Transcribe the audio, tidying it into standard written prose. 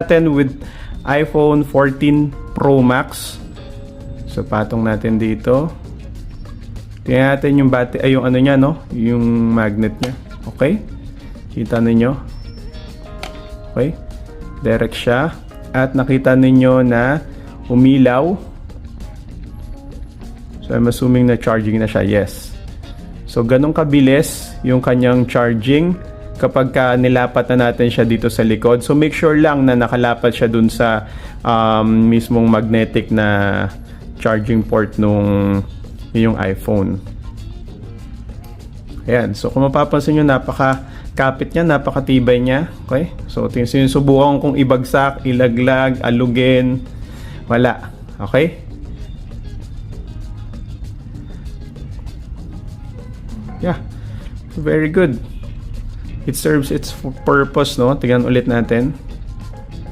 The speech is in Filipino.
natin with iPhone 14 Pro Max. So patong natin dito. Tingnan natin yung yung ano niya, no? Yung magnet niya. Okay? Kita ninyo? Okay? Direct siya. At nakita ninyo na umilaw. So I'm assuming na charging na siya. Yes. So ganun kabilis yung kanyang charging kapag nilapat na natin siya dito sa likod. So make sure lang na nakalapat siya dun sa mismong magnetic na charging port nung yung iPhone. Ayan. So kung mapapansin nyo, napaka-kapit niya, napakatibay niya. Okay? So sinusubukan kong ibagsak, ilaglag, alugin. Wala. Okay? Yeah. Very good. It serves its purpose, no? Tingnan ulit natin.